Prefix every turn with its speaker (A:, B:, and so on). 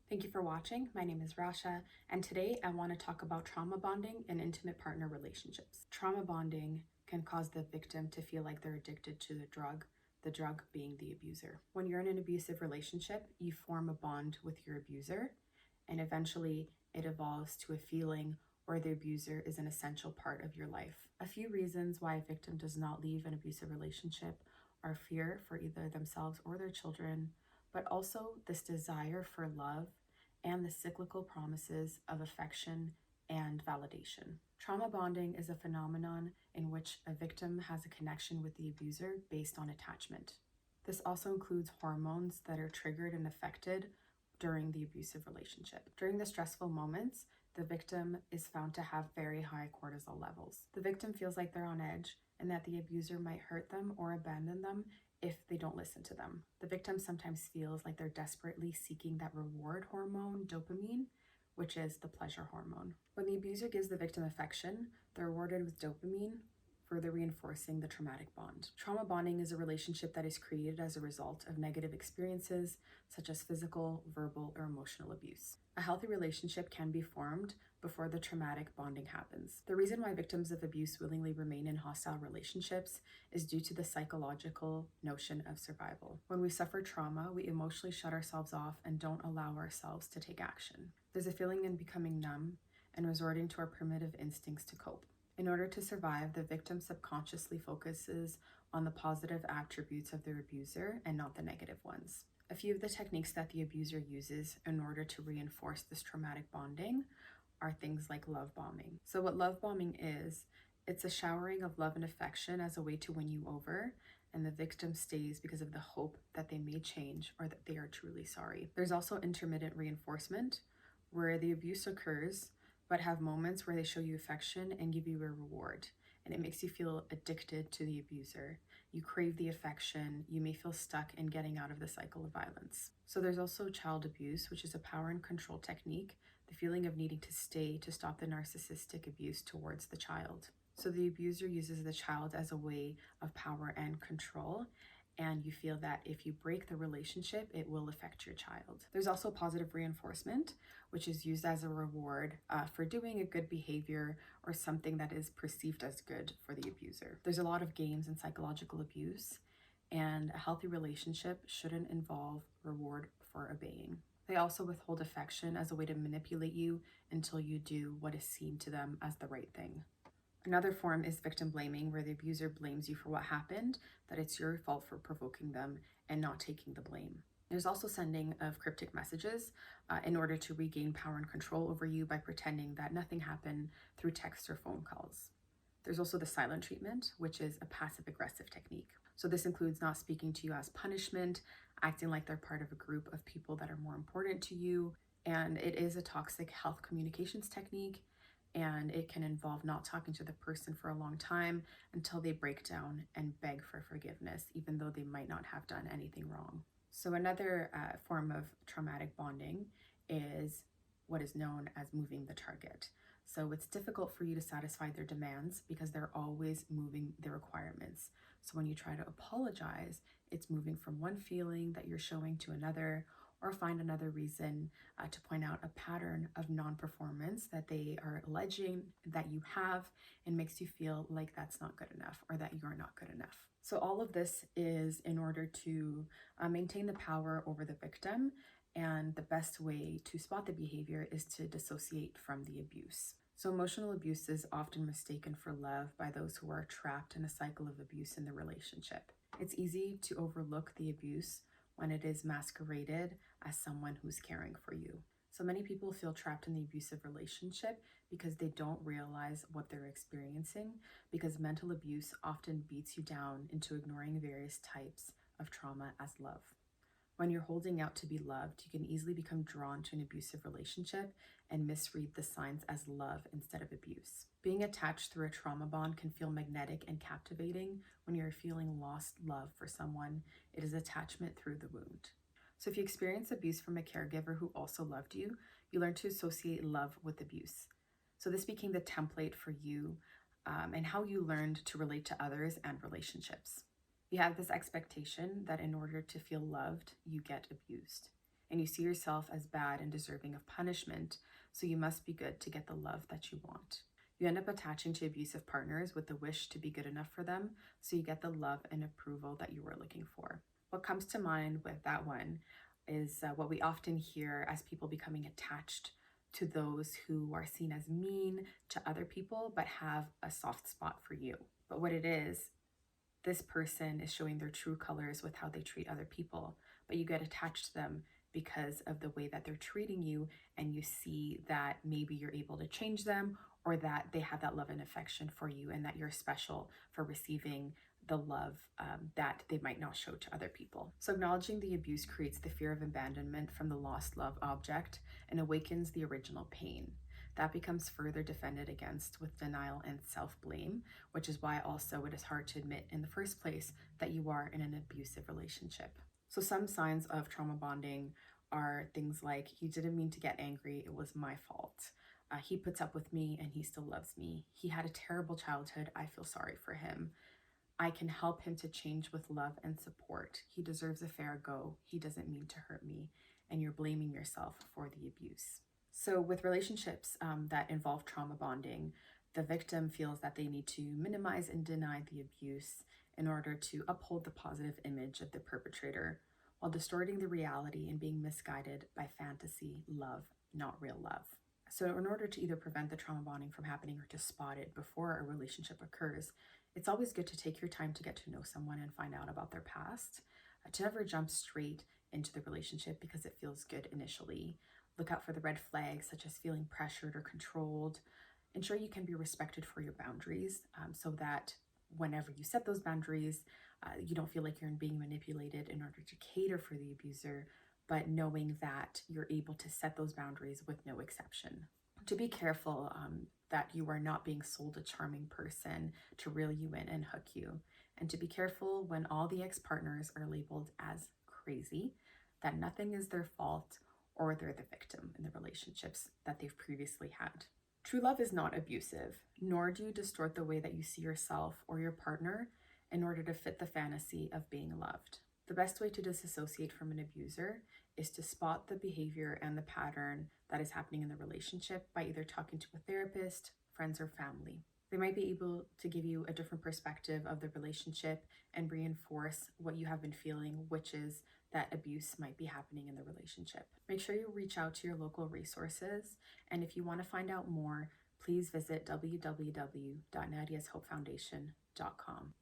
A: Thank you for watching. My name is Rasha, and today I want to talk about trauma bonding and intimate partner relationships. Trauma bonding can cause the victim to feel like they're addicted to the drug being the abuser. When you're in an abusive relationship, you form a bond with your abuser, and eventually it evolves to a feeling where the abuser is an essential part of your life. A few reasons why a victim does not leave an abusive relationship are fear for either themselves or their children, but also this desire for love and the cyclical promises of affection and validation. Trauma bonding is a phenomenon in which a victim has a connection with the abuser based on attachment. This also includes hormones that are triggered and affected during the abusive relationship. During the stressful moments, the victim is found to have very high cortisol levels. The victim feels like they're on edge and that the abuser might hurt them or abandon them if they don't listen to them. The victim sometimes feels like they're desperately seeking that reward hormone, dopamine, which is the pleasure hormone. When the abuser gives the victim affection, they're rewarded with dopamine, further reinforcing the traumatic bond. Trauma bonding is a relationship that is created as a result of negative experiences such as physical, verbal, or emotional abuse. A healthy relationship can be formed before the traumatic bonding happens. The reason why victims of abuse willingly remain in hostile relationships is due to the psychological notion of survival. When we suffer trauma, we emotionally shut ourselves off and don't allow ourselves to take action. There's a feeling in becoming numb and resorting to our primitive instincts to cope. In order to survive, the victim subconsciously focuses on the positive attributes of their abuser and not the negative ones. A few of the techniques that the abuser uses in order to reinforce this traumatic bonding are things like love bombing. So what love bombing is, it's a showering of love and affection as a way to win you over, and the victim stays because of the hope that they may change or that they are truly sorry. There's also intermittent reinforcement, where the abuse occurs but have moments where they show you affection and give you a reward, and it makes you feel addicted to the abuser. You crave the affection, you may feel stuck in getting out of the cycle of violence. So there's also child abuse, which is a power and control technique, the feeling of needing to stay to stop the narcissistic abuse towards the child. So the abuser uses the child as a way of power and control, and you feel that if you break the relationship, it will affect your child. There's also positive reinforcement, which is used as a reward for doing a good behavior or something that is perceived as good for the abuser. There's a lot of games in psychological abuse, and a healthy relationship shouldn't involve reward for obeying. They also withhold affection as a way to manipulate you until you do what is seen to them as the right thing. Another form is victim blaming, where the abuser blames you for what happened, that it's your fault for provoking them, and not taking the blame. There's also sending of cryptic messages in order to regain power and control over you by pretending that nothing happened through text or phone calls. There's also the silent treatment, which is a passive-aggressive technique. So this includes not speaking to you as punishment, acting like they're part of a group of people that are more important to you, and it is a toxic health communications technique, and it can involve not talking to the person for a long time until they break down and beg for forgiveness, even though they might not have done anything wrong. So another form of traumatic bonding is what is known as moving the target. So it's difficult for you to satisfy their demands because they're always moving their requirements. So when you try to apologize, it's moving from one feeling that you're showing to another, or find another reason to point out a pattern of non-performance that they are alleging that you have, and makes you feel like that's not good enough or that you're not good enough. So all of this is in order to maintain the power over the victim, and the best way to spot the behavior is to dissociate from the abuse. So emotional abuse is often mistaken for love by those who are trapped in a cycle of abuse in the relationship. It's easy to overlook the abuse when it is masqueraded as someone who's caring for you. So many people feel trapped in the abusive relationship because they don't realize what they're experiencing, because mental abuse often beats you down into ignoring various types of trauma as love. When you're holding out to be loved, you can easily become drawn to an abusive relationship and misread the signs as love instead of abuse. Being attached through a trauma bond can feel magnetic and captivating when you're feeling lost love for someone. It is attachment through the wound. So if you experience abuse from a caregiver who also loved you, you learn to associate love with abuse. So this became the template for you and how you learned to relate to others and relationships. You have this expectation that in order to feel loved, you get abused. and you see yourself as bad and deserving of punishment, so you must be good to get the love that you want. You end up attaching to abusive partners with the wish to be good enough for them, so you get the love and approval that you were looking for. What comes to mind with that one is what we often hear as people becoming attached to those who are seen as mean to other people but have a soft spot for you. But what it is, this person is showing their true colors with how they treat other people, but you get attached to them because of the way that they're treating you, and you see that maybe you're able to change them, or that they have that love and affection for you, and that you're special for receiving the love that they might not show to other people. So acknowledging the abuse creates the fear of abandonment from the lost love object and awakens the original pain. That becomes further defended against with denial and self-blame, which is why also it is hard to admit in the first place that you are in an abusive relationship. So some signs of trauma bonding are things like, he didn't mean to get angry, it was my fault. He puts up with me and he still loves me. He had a terrible childhood, I feel sorry for him. I can help him to change with love and support. He deserves a fair go. He doesn't mean to hurt me. And you're blaming yourself for the abuse. So with relationships that involve trauma bonding, the victim feels that they need to minimize and deny the abuse in order to uphold the positive image of the perpetrator, while distorting the reality and being misguided by fantasy love, not real love. So in order to either prevent the trauma bonding from happening or to spot it before a relationship occurs, it's always good to take your time to get to know someone and find out about their past, to never jump straight into the relationship because it feels good initially. Look out for the red flags, such as feeling pressured or controlled. Ensure you can be respected for your boundaries, so that whenever you set those boundaries, you don't feel like you're being manipulated in order to cater for the abuser, but knowing that you're able to set those boundaries with no exception. To be careful that you are not being sold a charming person to reel you in and hook you. And to be careful when all the ex-partners are labeled as crazy, that nothing is their fault or they're the victim in the relationships that they've previously had. True love is not abusive, nor do you distort the way that you see yourself or your partner in order to fit the fantasy of being loved. The best way to disassociate from an abuser is to spot the behavior and the pattern that is happening in the relationship by either talking to a therapist, friends, or family. They might be able to give you a different perspective of the relationship and reinforce what you have been feeling, which is that abuse might be happening in the relationship. Make sure you reach out to your local resources, and if you want to find out more, please visit www.nadiashopefoundation.com.